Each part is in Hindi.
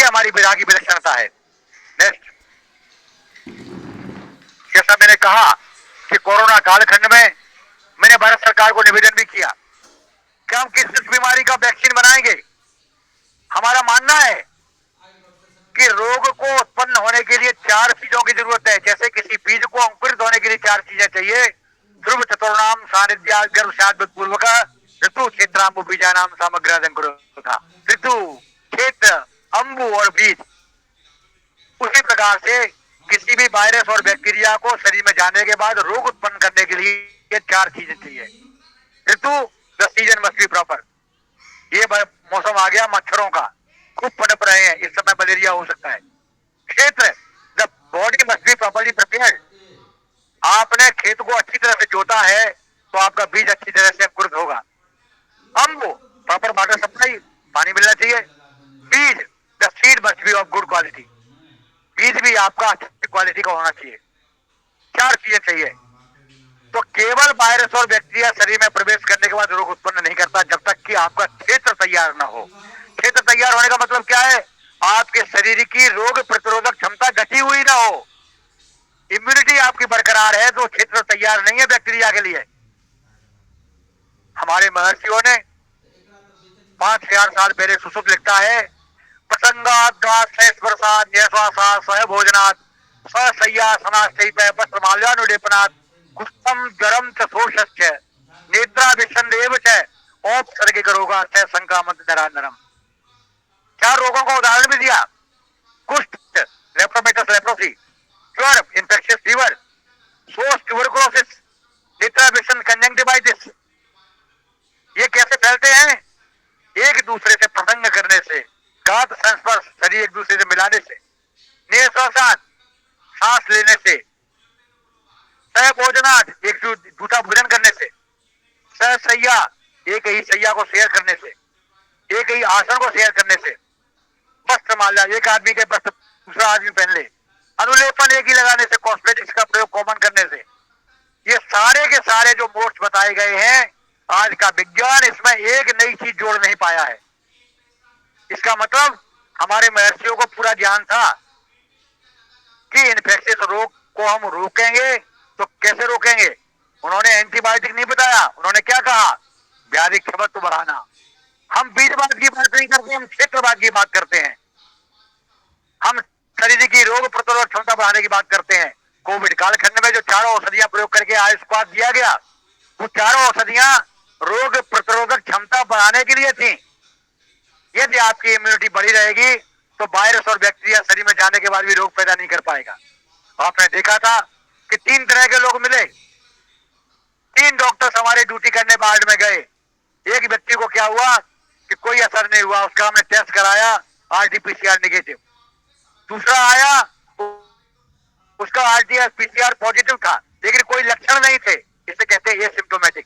हमारी विधा की विलक्षणता है। नेक्स्ट, जैसा मैंने कहा कि कोरोना कालखंड में मैंने भारत सरकार को निवेदन भी किया कि हम किस बीमारी का वैक्सीन बनाएंगे। हमारा मानना है कि रोग को उत्पन्न होने के लिए 4 चीजों की जरूरत है। जैसे किसी बीज को अंकुरित होने के लिए 4 चीजें चाहिए। ध्रुव चतुर्नाम सानिध्या गर्भ पूर्वक ऋतु क्षेत्राम्बु बीजानाम सामग्र ऋतु क्षेत्र अंबु और बीज। उसी प्रकार से किसी भी वायरस और बैक्टीरिया को शरीर में जाने के बाद रोग उत्पन्न करने के लिए ये 4 चीजें चाहिए। ऋतु, the season must be proper. ये मौसम आ गया मच्छरों का, खूब पनप रहे हैं, इस समय मलेरिया हो सकता है। क्षेत्र, the body must be properly prepared. आपने खेत को अच्छी तरह से जोता है तो आपका बीज अच्छी तरह से अंकुरित होगा। अंबु, प्रॉपर वाटर सप्लाई, पानी मिलना चाहिए। बीज, the seed must be of good quality. बीज भी आपका अच्छी क्वालिटी का होना चाहिए। 4 चीजें चाहिए। तो केवल वायरस और बैक्टीरिया शरीर में प्रवेश करने के बाद रोग उत्पन्न नहीं करता जब तक कि आपका क्षेत्र तैयार ना हो। क्षेत्र तैयार होने का मतलब क्या है? आपके शरीर की रोग प्रतिरोधक क्षमता घटी हुई ना हो। इम्यूनिटी आपकी बरकरार है तो क्षेत्र तैयार नहीं है बैक्टीरिया के लिए। हमारे महर्षियों ने 5000 साल पहले सुश्रुत लिखता है, प्रसंगात गात वर्षात न्यश्वासात सह भोजनात् सशय्या सनास्थैप वस्त्रमाल्यानुलेपनात् कुष्ठम जरम च शोषश्च नेत्राभिसंदेव च औपसर्गिक रोगा च संक्रामक नरानरम। 4 रोगों का उदाहरण भी दिया। कुष्ठ, लेप्रोमेटस लेप्रोसी, ज्वर, इन्फेक्शियस फीवर, सोस ट्यूबरकुलोसिस, नेत्राभिसन कंजंक्टिवाइटिस। ये कैसे फैलते हैं? एक दूसरे से प्रसंग करने से, गात संस्पर्श, शरीर एक दूसरे से मिलाने से, निश्वासात, सांस लेने से, सह भोजनात, एक दूसरा भोजन करने से, सह सैया, एक ही सैया को शेयर करने से, एक ही आसन को शेयर करने से, वस्त्र माल्या, एक आदमी के वस्त्र दूसरा आदमी पहन ले, अनुलेपन एक ही लगाने से, कॉस्मेटिक्स का प्रयोग कॉमन करने से। ये सारे के सारे जो मोस्ट बताए गए हैं, आज का विज्ञान इसमें एक नई चीज जोड़ नहीं पाया है। इसका मतलब हमारे महर्षियों को पूरा ज्ञान था कि इन्फेक्शियस रोग को हम रोकेंगे तो कैसे रोकेंगे। उन्होंने एंटीबायोटिक नहीं बताया, उन्होंने क्या कहा? व्याधि क्षमत्व बढ़ाना। हम बीजवाद की बात नहीं करते, हम क्षेत्रवाद की बात करते हैं। हम शरीर की रोग प्रतिरोधक क्षमता बढ़ाने की बात करते हैं। कोविड कालखंड में जो 4 औषधियां प्रयोग करके आयुष्पात दिया गया, वो 4 औषधियां रोग प्रतिरोधक क्षमता बढ़ाने के लिए थी। यदि आपकी इम्यूनिटी बढ़ी रहेगी तो वायरस और बैक्टीरिया शरीर में जाने के बाद भी रोग पैदा नहीं कर पाएगा। आपने देखा था कि 3 तरह के लोग मिले। 3 डॉक्टर्स हमारे ड्यूटी करने वार्ड में गए। एक व्यक्ति को क्या हुआ कि कोई असर नहीं हुआ, उसका हमने टेस्ट कराया, आरटीपीसीआर नेगेटिव। दूसरा आया, उसका आरटीआर पीसीआर पॉजिटिव था लेकिन कोई लक्षण नहीं थे, इसे कहते हैं एसिम्प्टोमेटिक।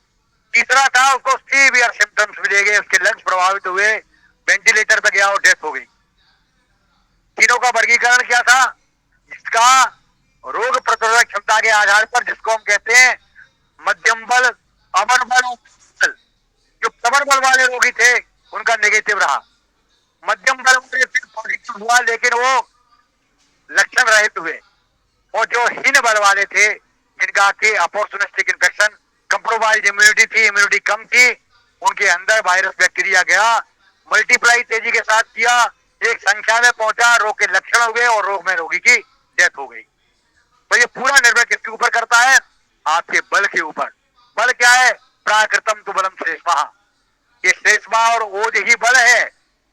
तीसरा था, उसको सीवियर सिम्टम्स मिले गए, उसके लंग्स प्रभावित हुए, वेंटिलेटर पे गया और डेथ हो गई। तीनों का वर्गीकरण क्या था? जिसका रोग प्रतिरोधक क्षमता के आधार पर, जिसको हम कहते हैं मध्यम बल, अमर बल। जो प्रबल बल वाले रोगी थे उनका नेगेटिव रहा। मध्यम बल वाले पॉजिटिव हुआ लेकिन वो लक्षण रहित हुए। और जो हीन बल वाले थे, जिनका कि अपॉर्चुनिस्टिक इन्फेक्शन, कंप्रोमाइज इम्यूनिटी थी, इम्यूनिटी कम थी, उनके अंदर वायरस बैक्टीरिया गया, मल्टीप्लाई तेजी के साथ किया, एक संख्या में पहुंचा, रोग के लक्षण हुए और रोग में रोगी की डेथ हो गई। तो ये पूरा निर्भर किसके ऊपर करता है? आपके बल के ऊपर। बल क्या है? प्राकृतम तो बलम श्रेष्ठा। ये श्रेष्ठा और ओज ही बल है।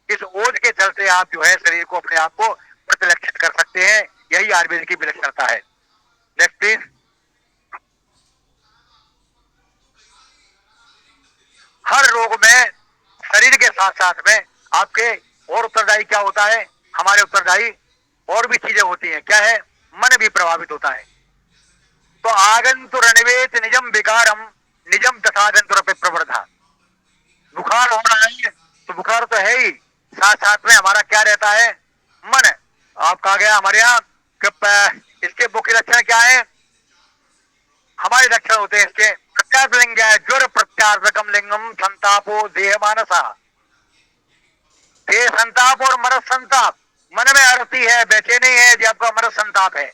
इस ओज के चलते आप जो है शरीर को, अपने आप को प्रतिलक्षित कर सकते हैं। यही आयुर्वेद की विलक्षणता है। Next please. हर रोग में शरीर के साथ साथ में आपके और उत्तरदायी क्या होता है? हमारे उत्तरदायी और भी चीजें होती हैं। क्या है? मन भी प्रभावित होता है। तो आगंतुर अनिवेत निजम विकारम निजम तथागंतुर पे प्रवृद्धा। बुखार हो रहा है तो बुखार तो है ही, साथ साथ में हमारा क्या रहता है? मन। आप कहा गया हमारे यहाँ इसके मुख्य लक्षण क्या है? हमारे लक्षण होते हैं इसके प्रत्यार्थ लिंग है, ज्वर प्रत्यार्थकम लिंगम संतापो देह मानसा। देह संताप और मनस संताप, मन में आरती है, बेचैनी है, जो आपका मन संताप है।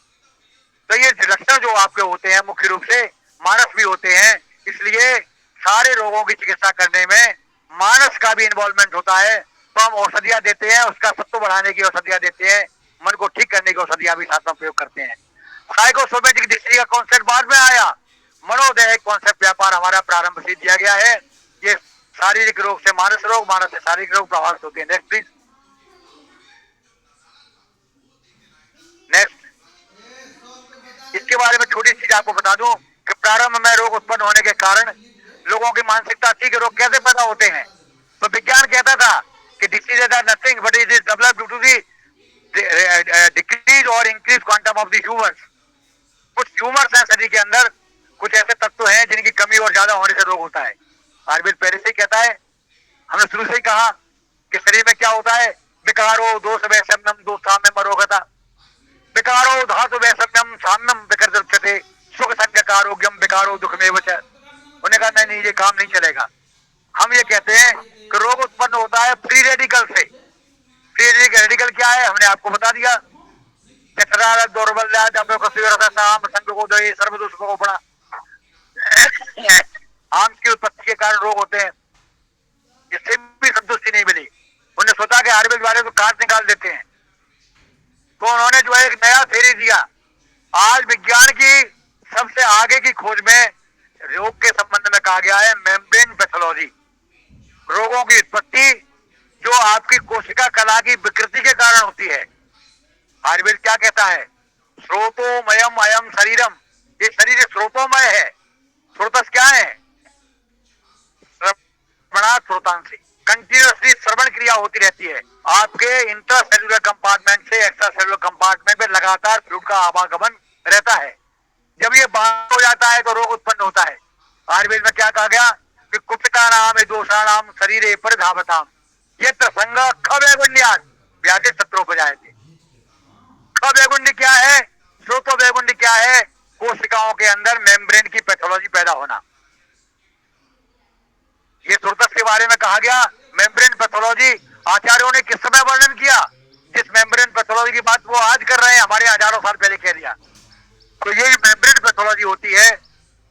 तो ये लक्षण जो आपके होते हैं मुख्य रूप से मानस भी होते हैं। इसलिए सारे रोगों की चिकित्सा करने में मानस का भी इन्वॉल्वमेंट होता है। तो हम औषधियां देते हैं, उसका सत्व बढ़ाने की औषधियां देते हैं, मन को ठीक करने की औषधियां भी साथ में प्रयोग करते हैं। साइकोसोमेटिक डिसीज का कॉन्सेप्ट बाद में आया। मनोदैहिक कॉन्सेप्ट व्यापार हमारा प्रारंभ से दिया गया है। ये शारीरिक रोग से मानस रोग, मानस से शारीरिक रोग प्रभावित होते हैं। Next please. नेक्स्ट, इसके बारे में छोटी चीज आपको बता दूं कि प्रारंभ में रोग उत्पन्न होने के कारण लोगों की मानसिकता थी कि रोग कैसे पैदा होते हैं। तो विज्ञान कहता था कि diseases are nothing but it is developed due to the decrease और increase quantum of the humours. कुछ ह्यूमर्स हैं शरीर के अंदर, कुछ ऐसे तत्व हैं जिनकी कमी और ज्यादा होने से रोग होता है। आयुर्वेद पहले से ही कहता है, हमने शुरू से ही कहा कि शरीर में क्या होता है, विकारो दोष वैषम्यम दोषाम्यम अरोगता, विकारो धातु वैषम्यम साम्यम विकृतते सुख संज्ञक आरोग्यम विकारो दुख में वच। उन्हें कहा नहीं ये काम नहीं चलेगा। हम ये कहते हैं कि रोग उत्पन्न होता है फ्री रेडिकल से। फ्री रेडिकल क्या है, हमने आपको बता दिया। आम की उत्पत्ति के कारण रोग होते हैं, इससे भी संतुष्टि नहीं मिली। उन्होंने सोचा कि आयुर्वेद वाले तो काट निकाल देते हैं, तो उन्होंने जो है एक नया थ्योरी दिया। आज विज्ञान की सबसे आगे की खोज में रोग के संबंध में कहा गया है मेम्ब्रेन पैथोलॉजी। रोगों की उत्पत्ति जो आपकी कोशिका कला की विकृति के कारण होती है। आयुर्वेद क्या कहता है, स्रोतोमयम अयम शरीरम, ये शरीर स्रोतोमय है। स्रोतस क्या है, श्रवणात् श्रोतांसी, कंटिन्यूअसली श्रवण क्रिया होती रहती है। आपके इंट्रासेलुलर कंपार्टमेंट से एक्स्ट्रा सेलुलर कंपार्टमेंट में लगातार फ्लूइड का आवागमन रहता है। जब ये बाहर हो जाता है तो रोग उत्पन्न होता है। आयुर्वेद में क्या कहा गया कि कुपिका नाम दोषाणाम शरीरे परिधावताम यत्र संग खवैगुण्यात् व्याधि शत्रुपजायते। खवैगुण्य क्या है, श्रोतो वैगुण्य क्या है, कोशिकाओं के अंदर मेम्ब्रेन की पैथोलॉजी पैदा होना। ये स्रोतस के बारे में कहा गया। मेम्ब्रेन पैथोलॉजी आचार्यों ने किस समय वर्णन किया, जिस मेम्ब्रेन पैथोलॉजी की बात वो आज कर रहे हैं, हमारे हजारों साल पहले कह दिया। तो ये मेम्ब्रेन पैथोलॉजी होती है।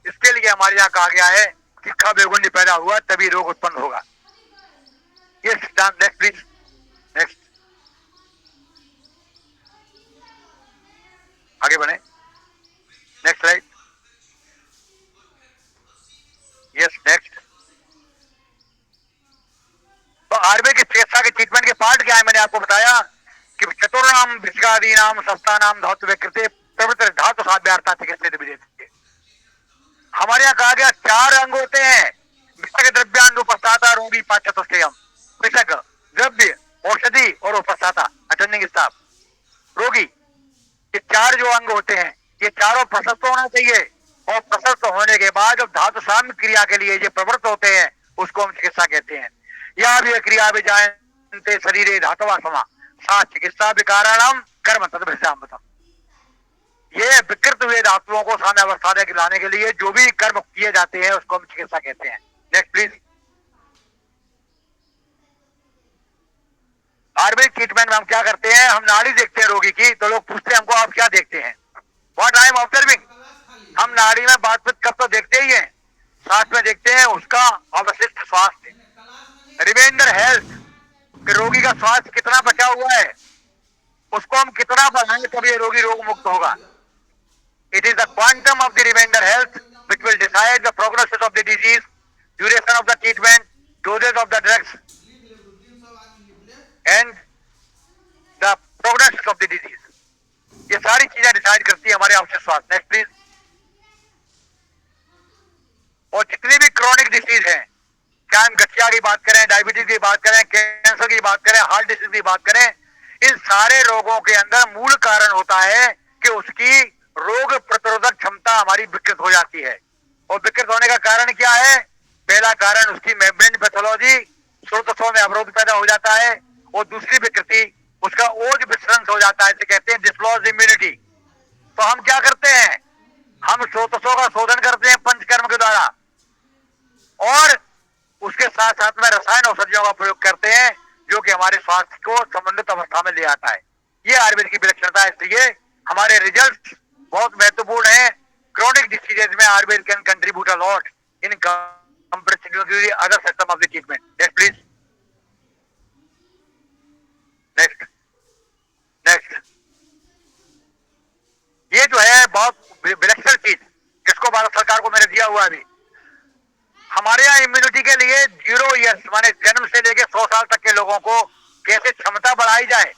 इसके लिए हमारे यहाँ कहा गया है कि खवैगुण्य पैदा हुआ तभी रोग उत्पन्न होगा। ये सिद्धांत। Next please. नेक्स्ट, आगे बढ़े। Next slide. Yes next. तो आयुर्वेद की चिकित्सा के ट्रीटमेंट के पार्ट क्या है, मैंने आपको बताया कि चतुर्नाम विषादीनाम सस्तानाम धातु विकृते प्रवृत्ति धातु साध्यार्था चिकित्सित विधेयते। हमारे यहाँ कहा गया 4 अंग होते हैं। विषक द्रव्यानुपस्थाता रोगी पाचतुष्टयम। विषक द्रव्य औषधि और उपस्थाता अटेंडिंग स्टाफ रोगी, ये 4 जो अंग होते हैं ये चारों प्रशस्त होना चाहिए। और प्रशस्त होने के बाद जब धातु साम्य क्रिया के लिए जो प्रवृत्त होते हैं उसको हम चिकित्सा कहते हैं। या भी क्रिया विजायन्ते शरीरे धातवा समा सा चिकित्सा विकाराणाम कर्म तद्भृशामतम। ये विकृत हुए धातुओं को साम्य अवस्था में लाने के लिए जो भी कर्म किए जाते हैं उसको हम चिकित्सा कहते हैं। Next please. आयुर्वेदिक ट्रीटमेंट में हम क्या करते हैं, हम नाड़ी देखते हैं रोगी की, तो लोग पूछते हैं हमको आप क्या देखते हैं, व्हाट आई एम ऑब्जर्विंग। हम नाड़ी में बात कब तो देखते ही हैं, साथ में देखते हैं उसका अवशिष्ट स्वास्थ्य, रिमाइंडर हेल्थ, कि रोगी का स्वास्थ्य कितना बचा हुआ है, उसको हम कितना बढ़ाएंगे तब ये रोगी रोग मुक्त होगा। It is the quantum of the reminder health which will decide the prognosis of the disease, duration of the treatment, dosage of the drugs and the prognosis of the disease. ये सारी चीजें डिसाइड करती है हमारे अवशिष्ट स्वास्थ्य। Next please. और जितनी भी क्रॉनिक डिसीज हैं, चाहे हम गठिया की बात करें, डायबिटीज की बात करें, कैंसर की बात करें, हार्ट डिसीज की बात करें, इन सारे रोगों के अंदर मूल कारण होता है कि उसकी रोग प्रतिरोधक क्षमता हमारी विकृत हो जाती है। और विकृत होने का कारण क्या है, पहला कारण उसकी मेम्ब्रेन पैथोलॉजी, स्रोतों में अवरोध पैदा हो जाता है। और दूसरी विकृति उसका ओज विसर्जन हो जाता है, इसे कहते हैं डिसलॉज इम्यूनिटी। तो हम क्या करते हैं, हम स्रोतों का शोधन करते हैं पंचकर्म के द्वारा, और उसके साथ साथ में रसायन औषधियों का प्रयोग करते हैं जो कि हमारे स्वास्थ्य को संबंधित अवस्था में ले आता है। ये आयुर्वेद की विलक्षणता है। इसलिए हमारे रिजल्ट बहुत महत्वपूर्ण है। क्रॉनिक डिसीजेज में Ayurveda can contribute a lot in comparative to the other system of the treatment. Next please, next next. ये जो है बहुत विलक्षण चीज, किसको भारत सरकार को मैंने दिया हुआ अभी। हमारे यहाँ इम्यूनिटी के लिए 0 ईयर्स माने जन्म से लेकर 100 साल तक के लोगों को कैसे क्षमता बढ़ाई जाए,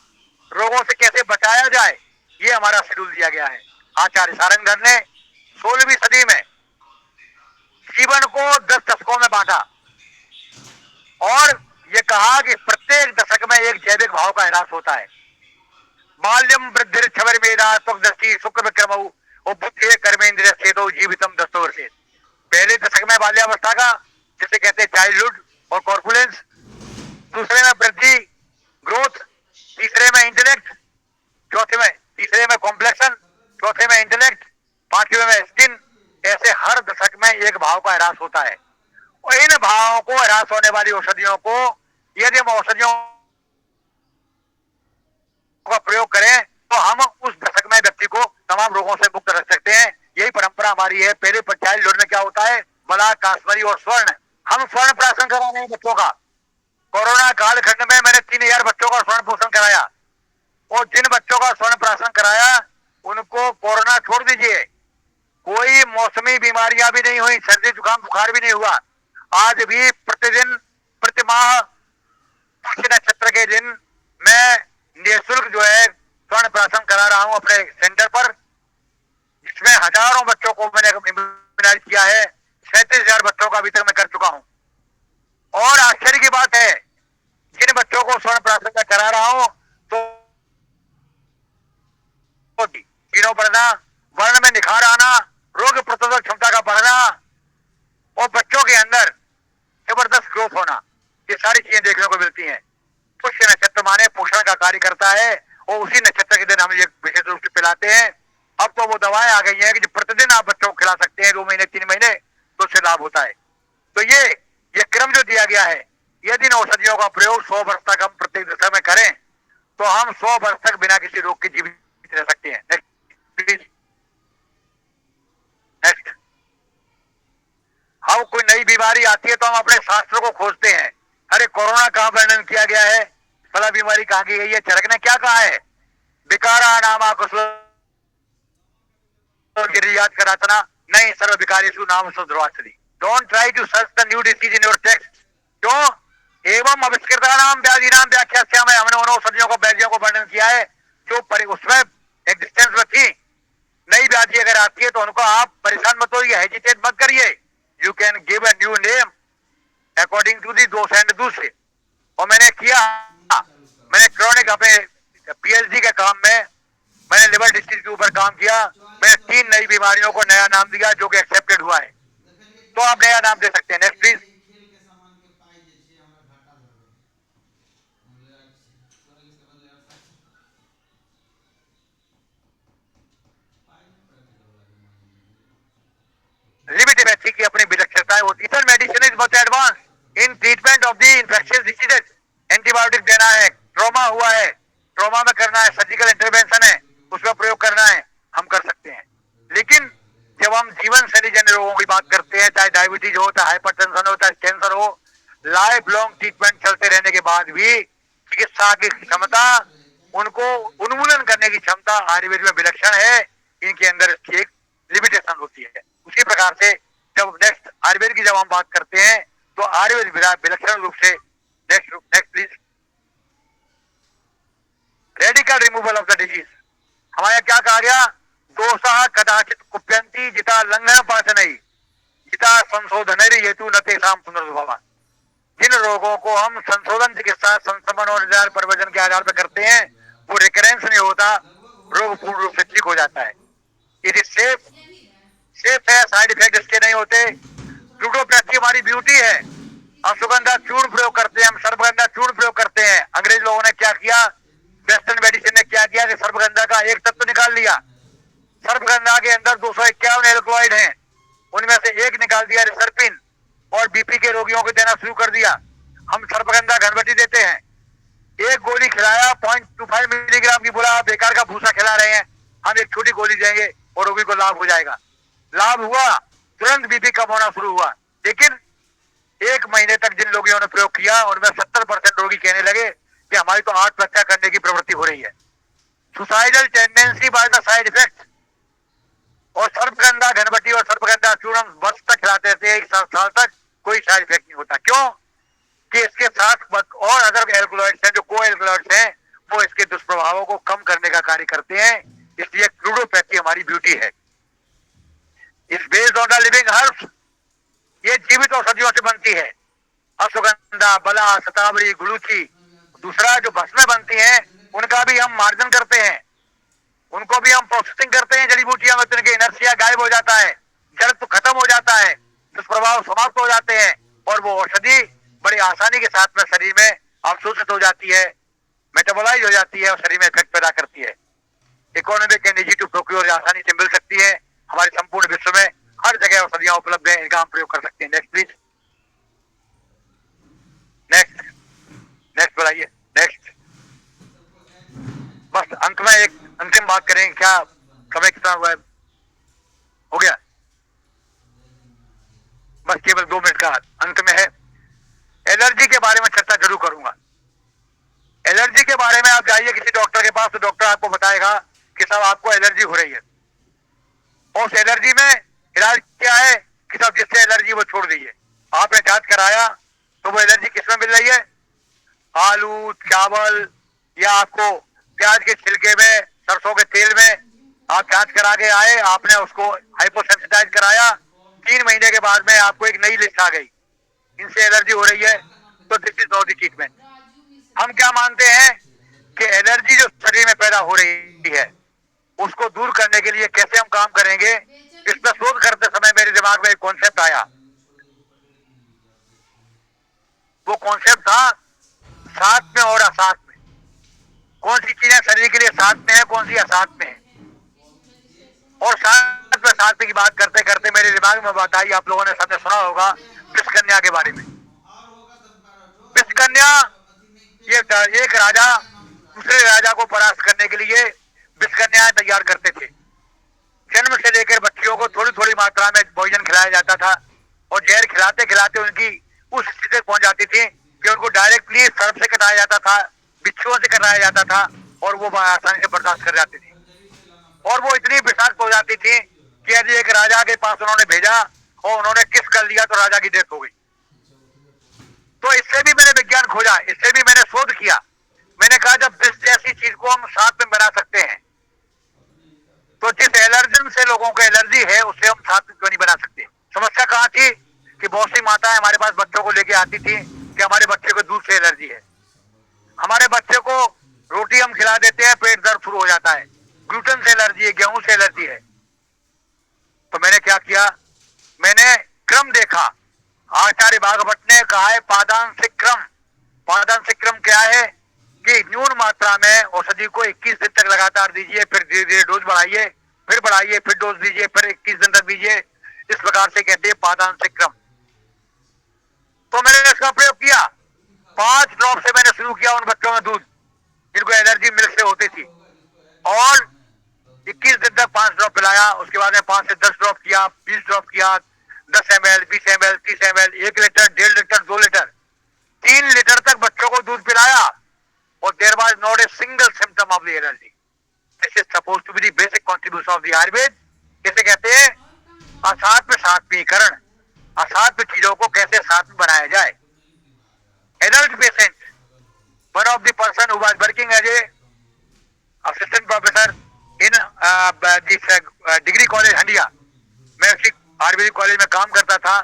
रोगों से कैसे बचाया जाए, ये हमारा शेड्यूल दिया गया है। आचार्य सारंगधर ने 16वीं सदी में जीवन को 10 दशकों में बांटा और ये कहा कि प्रत्येक दशक में एक जैविक भाव का ह्रास होता है। बाल्यम वृद्धि छवर मेधा त्वग्दृष्टि शुक्र विक्रम बुद्धि कर्मेंद्रिय सेतो जीवितम 10 वर्ष। पहले दशक में बाल्यावस्था का, जिसे कहते हैं चाइल्डहुड और कॉर्पुलेंस, दूसरे में वृद्धि ग्रोथ, तीसरे में इंटेलेक्ट, तीसरे में कॉम्प्लेक्शन, चौथे में इंटेलेक्ट, पांचवे में स्किन। ऐसे हर दशक में एक भाव का ह्रास होता है और इन भावों को ह्रास होने वाली औषधियों को यदि हम औषधियों का प्रयोग करें तो हम उस दशक में व्यक्ति को तमाम रोगों से मुक्त रख सकते हैं। यही परंपरा हमारी है। पहले चाइल्डहुड में क्या होता है, बला, काश्मीरी और स्वर्ण। हम स्वर्ण प्राशन करा रहे हैं बच्चों का। कोरोना कालखंड में मैंने 3000 बच्चों का स्वर्ण पोषण कराया और जिन बच्चों का स्वर्ण प्राशन कराया उनको कोरोना छोड़ दीजिए, कोई मौसमी बीमारियां भी नहीं हुई, सर्दी जुकाम बुखार भी नहीं हुआ। आज भी प्रतिदिन प्रतिमाह पुष्य नक्षत्र के दिन मैं निःशुल्क जो है स्वर्ण प्राशन करा रहा हूं अपने सेंटर पर, जिसमें हजारों बच्चों को मैंने इम्यूनाइज किया है। 37,000 बच्चों का अभी तक मैं कर चुका हूं। और आश्चर्य की बात है, जिन बच्चों को स्वर्ण प्राशन का करा रहा हूं तो तीनों बढ़ना, वर्ण में निखार आना, रोग प्रतिरोधक क्षमता का बढ़ना और बच्चों के अंदर जबरदस्त ग्रोथ होना, ये सारी चीजें देखने को मिलती हैं। पुष्य नक्षत्र माने पोषण का कार्य करता है और उसी नक्षत्र के दिन हम ये विशेष रूप से पिलाते हैं। अब तो वो दवाएं आ गई हैं कि जो प्रतिदिन आप बच्चों को खिला सकते हैं 2 महीने 3 महीने, तो उससे लाभ होता है। तो ये क्रम जो दिया गया है, यदि इन औषधियों का प्रयोग 100 वर्ष तक हम प्रत्येक दशा में करें तो हम 100 वर्ष तक बिना किसी रोग के जीवित रह सकते हैं। Next please, next. हम कोई नई बीमारी आती है तो हम अपने शास्त्रों को खोजते हैं। अरे कोरोना कहाँ वर्णन किया गया है, फला बीमारी कहाँ की गई है, चरक ने क्या कहा है, विकारा नामा कुशल याद करातना नहीं सर्व विकारेषु नाम सुध्रुवाचरी। Don't try to search the new disease in your text. क्यों? एवं आविष्कृता नाम व्याधि नाम व्याख्या से हमने उन औषधियों को, व्याधियों को वर्णन किया है जो उसमें एग्जिस्टेंस में थी। नई व्याधि अगर आती है तो उनको आप परेशान मत होइए, हेजिटेट मत करिए। You can give a new name according to the dosha and दूसरे। और मैंने किया, मैंने क्रॉनिक अपने पीएचडी के काम में मैंने लिवर डिसीज के ऊपर काम किया। मैंने 3 नई बीमारियों को नया नाम दिया जो कि एक्सेप्टेड हुआ है। तो आप नया नाम दे सकते हैं। Next please. लिमिटेड की अपनी विलक्षणताएं होती है। Medicine is much advance in treatment of the infectious diseases. Antibiotic देना है, ट्रॉमा हुआ है, ट्रॉमा में करना है, सर्जिकल इंटरवेंशन है, उसका प्रयोग करना है, हम कर सकते हैं। लेकिन जब हम जीवन शैली जन्य रोगों की बात करते हैं, चाहे डायबिटीज हो, चाहे हाइपरटेंशन हो, चाहे कैंसर हो, लाइफ लॉन्ग ट्रीटमेंट चलते रहने के बाद भी चिकित्सा की क्षमता, उनको उन्मूलन करने की क्षमता आयुर्वेद में विलक्षण है। इनके अंदर एक लिमिटेशन होती है। उसी प्रकार से जब नेक्स्ट आयुर्वेद की जब हम बात करते हैं तो आयुर्वेद विलक्षण रूप से next please, radical removal of the disease. हमारे क्या कहा गया, दोषा कदाचित कुप्यंती जिता लंघन पाचनई जिता संशोधन हेतु न तेषाम पुनर्भव। जिन रोगों को हम संशोधन चिकित्सा, संक्रमण और निदान प्रवचन के आधार पर करते हैं वो रिकरेंस नहीं होता, रोग पूर्ण रूप से ठीक हो जाता है। इट इज सेफ है, साइड इफेक्ट इसके नहीं होते। फ्लूटोपैथी हमारी ब्यूटी है। हम सुगंधा चूर्ण प्रयोग करते हैं, हम सर्पगंधा चूर्ण प्रयोग करते हैं। अंग्रेज लोगों ने क्या किया, वेस्टर्न मेडिसिन ने क्या किया कि सर्पगंधा का एक तत्व निकाल लिया। सर्पगंधा के अंदर 251 एल्कलॉइड हैं, उनमें से एक निकाल दिया रिसर्पिन और बीपी के रोगियों को देना शुरू कर दिया। हम सर्पगंधा घनवटी देते हैं, एक गोली खिलाया 0.25 मिलीग्राम की, बोला आप बेकार का भूसा खिला रहे हैं, हम एक छोटी गोली देंगे और रोगी को लाभ हो जाएगा। लाभ हुआ, तुरंत बीपी कम होना शुरू हुआ। लेकिन 1 महीने तक जिन लोगों ने प्रयोग किया उनमें 70% रोगी कहने लगे कि हमारी तो आत्महत्या करने की प्रवृत्ति हो रही है। Suicidal tendency by the side effect. और सर्पगंधा घनबटी और सर्पगंधा चूर्ण वर्ष तक खिलाते थे, 1 साल तक कोई साइड इफेक्ट नहीं होता। क्यों? कि इसके साथ और अदर एल्कलॉइड्स हैं, जो को एल्कलॉइड्स हैं, वो इसके दुष्प्रभावों को कम करने का कार्य करते हैं। इसलिए क्रूडोपैथी हमारी ब्यूटी है। इस based on the living herbs, ये जीवित औषधियों से बनती है। अश्वगंधा, बला, शतावरी, गुलूची। दूसरा जो भस्में बनती हैं उनका भी हम मार्जन करते हैं, उनको भी हम प्रोसेसिंग करते हैं। जड़ी बूटियां में उनके इनर्सिया गायब हो जाता है, जड़ तो खत्म हो जाता है, दुष्प्रभाव समाप्त हो जाते हैं और वो औषधि बड़ी आसानी के साथ में शरीर में अवशोषित हो जाती है, मेटाबोलाइज हो जाती है और शरीर में इफेक्ट पैदा करती है। Economic and easy to procure, आसानी से मिल सकती है। हमारे संपूर्ण विश्व में हर जगह औषधियां उपलब्ध है, इनका हम प्रयोग कर सकते हैं। नेक्स्ट प्लीज, नेक्स्ट नेक्स्ट बताइए, नेक्स्ट। बस अंत में एक अंतिम बात करेंगे। क्या समय कितना हुआ है? हो गया? बस केवल 2 मिनट का अंत में है। एलर्जी के बारे में चर्चा जरूर करूंगा। एलर्जी के बारे में आप जाइए किसी डॉक्टर के पास, तो डॉक्टर आपको बताएगा कि साहब आपको एलर्जी हो रही है। और उस एलर्जी में इलाज क्या है कि साहब जिससे एलर्जी वो छोड़ दीजिए। आपने जांच कराया तो वो एलर्जी किसमें मिल रही है? आलू, चावल, या आपको प्याज के छिलके में, सरसों के तेल में। आप जांच करा के आए, आपने उसको हाइपोसेंसिटाइज कराया, 3 महीने के बाद में आपको एक नई लिस्ट आ गई, इनसे एलर्जी हो रही है, तो this is not the treatment. हम क्या मानते हैं कि एलर्जी जो शरीर में पैदा हो रही है उसको दूर करने के लिए कैसे हम काम करेंगे, इस पर शोध करते समय मेरे दिमाग में एक कॉन्सेप्ट आया। वो कॉन्सेप्ट था साथ में और असाथ में। कौन सी चीजें शरीर के लिए साथ में है, कौन सी असाथ में है। और साथ में साथ में की बात करते करते मेरे दिमाग में बात आई, आप लोगों ने सबने सुना होगा विषकन्या के बारे में। विषकन्या, ये एक राजा दूसरे राजा को परास्त करने के लिए विषकन्याएं तैयार करते थे। जन्म से लेकर बच्चियों को थोड़ी थोड़ी मात्रा में भोजन खिलाया जाता था और जहर खिलाते खिलाते उनकी उस स्थिति तक पहुंच जाती थी कि उनको डायरेक्टली सर्प से कटाया जाता था, बिच्छुओं से कटाया जाता था और वो आसानी से बर्दाश्त कर जाती थी। और वो इतनी विषाक्त हो जाती थी कि यदि एक राजा के पास उन्होंने भेजा और उन्होंने किस कर लिया तो राजा की डेथ हो गई। तो इससे भी मैंने विज्ञान खोजा, इससे भी मैंने शोध किया। मैंने कहा जब विष जैसी चीज को हम साथ में बना सकते हैं तो जिस एलर्जन से लोगों को एलर्जी है उससे हम साथ में क्यों नहीं बना सकते। समस्या कहाँ थी कि बहुत सी माताएं हमारे पास बच्चों को लेके आती थी कि हमारे बच्चे को दूध से एलर्जी है, हमारे बच्चे को रोटी हम खिला देते हैं पेट दर्द शुरू हो जाता है, ग्लूटेन से एलर्जी है, गेहूं से एलर्जी है। तो मैंने क्या किया, मैंने क्रम देखा। आचार्य भागवत ने कहा है पादांशिक क्रम। पादांशिक क्रम क्या है कि न्यून मात्रा में औषधि को 21 दिन तक लगातार दीजिए, फिर धीरे धीरे डोज बढ़ाइए, फिर बढ़ाइए, फिर डोज दीजिए, फिर 21 दिन तक दीजिए। इस प्रकार से कहते हैं पादांशिक क्रम। तो मैंने इसका प्रयोग किया। 5 ड्रॉप से मैंने शुरू किया उन बच्चों में दूध जिनको एलर्जी मिल्क से होती थी, और 21 दिन तक 5 ड्रॉप पिलाया। उसके बाद में 5 से 10 ड्रॉप किया, 20 ड्रॉप किया, 10 ml, 20 ml, 30 ml, 1 litre, 1.5 litre, 2 litre, 3 litre तक बच्चों को दूध पिलाया और there was not a single symptom of the allergy. This is suppose to be the basic contribution of the Ayurveda. इसे कहते हैं असाध्य सात्वीकरण। असाध्य चीजों को कैसे साथ में बनाया जाए। Adult patient, one of the person who was working as a assistant professor in degree college Handia, मैं उसी आयुर्वेदिक कॉलेज में काम करता था।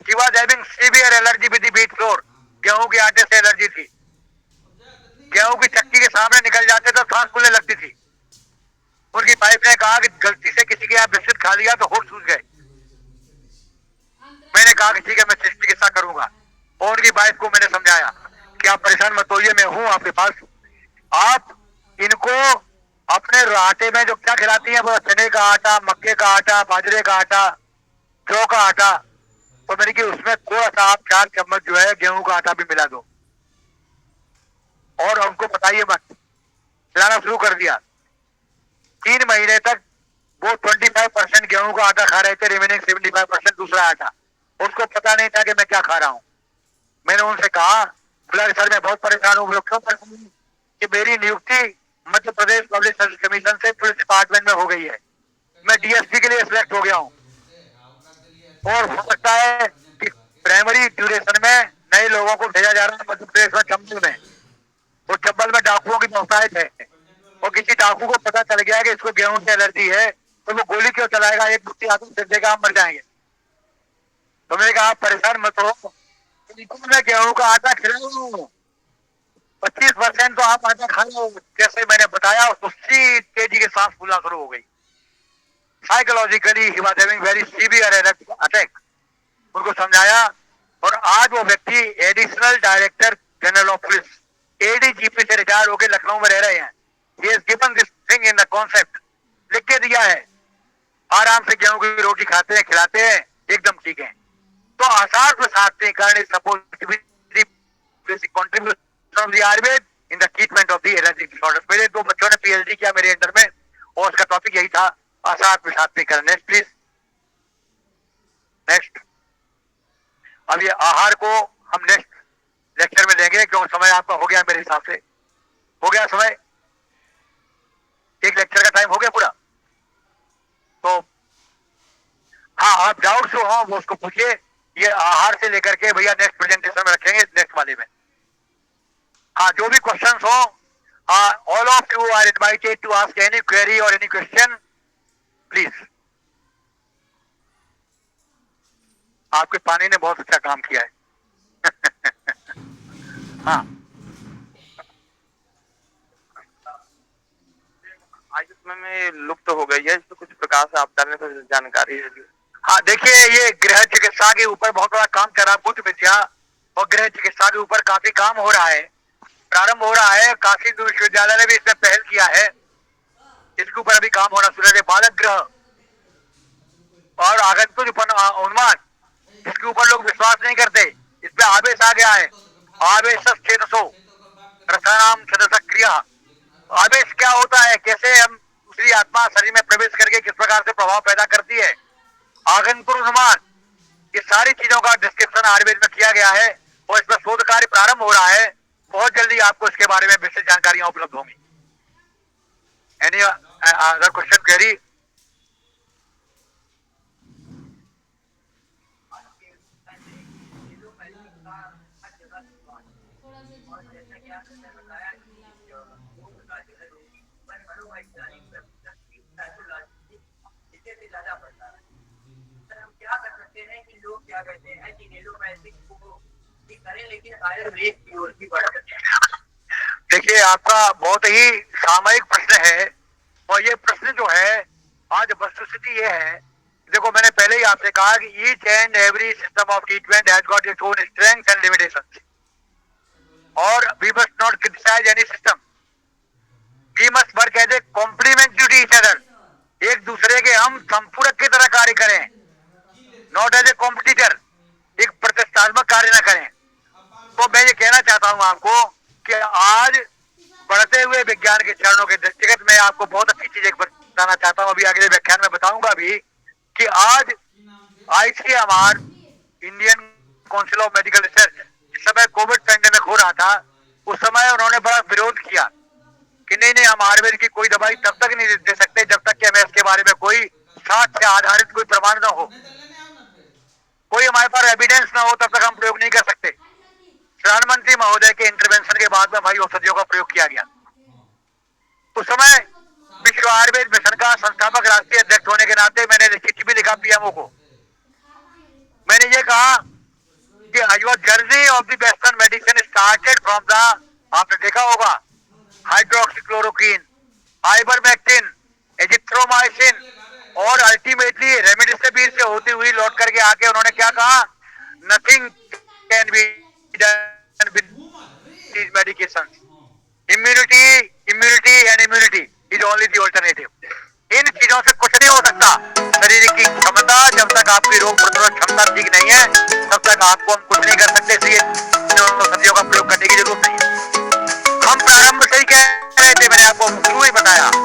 She was having severe allergy with the wheat flour. गेहूं के आटे से एलर्जी थी। गेहूं की चक्की के सामने निकल जाते तो सांस फूलने लगती थी। उनकी वाइफ ने कहा कि गलती से किसी के यहाँ बिस्किट खा लिया तो होश सूझ गए। मैंने कहा कि ठीक है मैं चिकित्सा करूंगा, और उनकी वाइफ को मैंने समझाया कि आप परेशान मत होइए, मैं हूं आपके पास। आप इनको अपने आटे में जो क्या खिलाती हैं वो चने का आटा, मक्के का आटा, बाजरे का आटा, जौ का आटा, तो मैंने कि उसमें थोड़ा सा आप 4 चम्मच जो है गेहूं का आटा भी मिला दो। और उनको बताइए मत, खिलाना शुरू कर दिया। 3 महीने तक वो 25% गेहूं का आटा खा रहे थे, रिमेनिंग 75% दूसरा आटा। उसको पता नहीं था कि मैं क्या खा रहा हूं। मैंने उनसे कहा, बोला सर मैं बहुत परेशान हूँ। क्यों परेशान हूं? कि मेरी नियुक्ति Madhya Pradesh public service commission से पुलिस डिपार्टमेंट में हो गई है, मैं डीएसपी के लिए सिलेक्ट हो गया हूँ, और हो सकता है कि प्राइमरी ड्यूरेशन में नए लोगों को भेजा जा रहा है मध्य प्रदेश में चंबल में। वो चंबल में डाकुओं की बहुतायत है, और किसी डाकू को पता चल गया कि इसको गेहूं से एलर्जी है, तो वो गोली क्यों चलाएगा, एक मुट्ठी आदमी से देगा, हम मर जाएंगे। तो मैंने कहा आप परेशान मत हो, मैं गेहूं का आटा खिलाऊं, 25% तो आप आटा खा लो। जैसे मैंने बताया उसी तेजी के सांस फूलना शुरू हो गई। Psychologically he was having very severe attack. उनको समझाया, और आज वो व्यक्ति additional director general of police ADGP से रिटायर होकर लखनऊ में रह रहे हैं। He has given this thing in the concept, लिख के दिया है। आराम से गेहूं की रोटी खाते हैं, खिलाते हैं, एकदम ठीक है। तो आसार प्रसादीकरण is suppose to be the basic contribution of the Ayurveda in the treatment of the allergic disorder. मेरे 2 बच्चों ने पीएचडी किया मेरे अंडर में, और उसका टॉपिक यही था, आसार प्रसादीकरण। Next please, next. अब ये आहार को हम नेक्स्ट लेक्चर में लेंगे, क्योंकि समय आपका हो गया, मेरे हिसाब से हो गया समय, एक लेक्चर का टाइम हो गया पूरा। तो हाँ, आप डाउट जो हो वो उसको पूछिए। ये आहार से लेकर के भैया नेक्स्ट प्रेजेंटेशन में रखेंगे, नेक्स्ट वाले में। हाँ, जो भी क्वेश्चंस हो, all of you are invited to ask any query और एनी क्वेश्चन प्लीज। आपके पानी ने बहुत अच्छा काम किया है। हाँ, आज में लुप्त हो गई है, इसमें कुछ प्रकाश आप डालने को जानकारी है। हाँ, देखिए ये गृह चिकित्सा के ऊपर बहुत बड़ा काम कर रहा है बुद्ध विद्या, और गृह चिकित्सा के ऊपर काफी काम हो रहा है, प्रारंभ हो रहा है। काशी विश्वविद्यालय ने भी इसमें पहल किया है, इसके ऊपर अभी काम होना शुरू है। बालक गृह और आगंतुक उन्माद, इसके ऊपर लोग विश्वास नहीं करते, इस पे आवेश आ गया है। आवेश चेतसो रसानाम सदस्य क्रिया। आवेश क्या होता है, कैसे हम दूसरी आत्मा शरीर में प्रवेश करके किस प्रकार से प्रभाव पैदा करती है, आगंतुक उन्माद, ये सारी चीजों का डिस्क्रिप्शन आयुर्वेद में किया गया है, और इसमें शोध कार्य प्रारंभ हो रहा है। बहुत जल्दी आपको इसके बारे में विस्तृत जानकारियां उपलब्ध होंगी। Any other question query? देखिए आपका बहुत ही सामयिक प्रश्न है, और ये प्रश्न जो है आज वस्तुस्थिति ये है, देखो मैंने पहले ही आपसे कहा कि each and every system of treatment has got its own strength and limitations, और we must not criticise any system, we must work as a complement to each other. एक दूसरे के हम संपूरक की तरह कार्य करें, नॉट एज ए कॉम्पिटिटर, एक प्रतिस्पर्धात्मक कार्य न करें। तो मैं ये कहना चाहता हूं आपको कि आज बढ़ते हुए विज्ञान के चरणों के दृष्टिगत मैं आपको बहुत अच्छी चीज एक बताना चाहता हूं, अभी अगले व्याख्यान में बताऊंगा भी, कि आज ICMR Indian council of medical research, जिस समय कोविड पैंडेमिक हो रहा था उस समय उन्होंने बड़ा विरोध किया कि नहीं नहीं, हम आयुर्वेद की कोई दवाई तब तक नहीं दे सकते जब तक कि हमें इसके बारे में कोई साक्ष्य आधारित कोई प्रमाण न हो, कोई हमारे पास एविडेंस ना हो, तब तक हम प्रयोग नहीं कर सकते। प्रधानमंत्री महोदय के इंटरवेंशन के बाद में भाई औषधियों का प्रयोग किया गया। उस समय विश्व आयुर्वेद मिशन का संस्थापक राष्ट्रीय अध्यक्ष होने के नाते मैंने चिट्ठी भी लिखा पीएमओ को। मैंने ये कहा कि your journey of the western medicine started from the, आपने देखा होगा, हाइड्रोक्सीक्लोरोक्वीन, आइवरमेक्टिन, एजिथ्रोमाइसिन, और अल्टीमेटली रेमडेसिविर से होती हुई लौट करके आके उन्होंने क्या कहा, nothing can be done with these medications, immunity and immunity is only the alternative। इन चीजों से कुछ नहीं हो सकता। शरीर की क्षमता, जब तक आपकी रोग प्रतिरोधक क्षमता ठीक नहीं है तब तक आपको हम कुछ नहीं कर सकते, इसलिए औषधियों का प्रयोग करने की जरूरत नहीं है। शुरू ही बताया।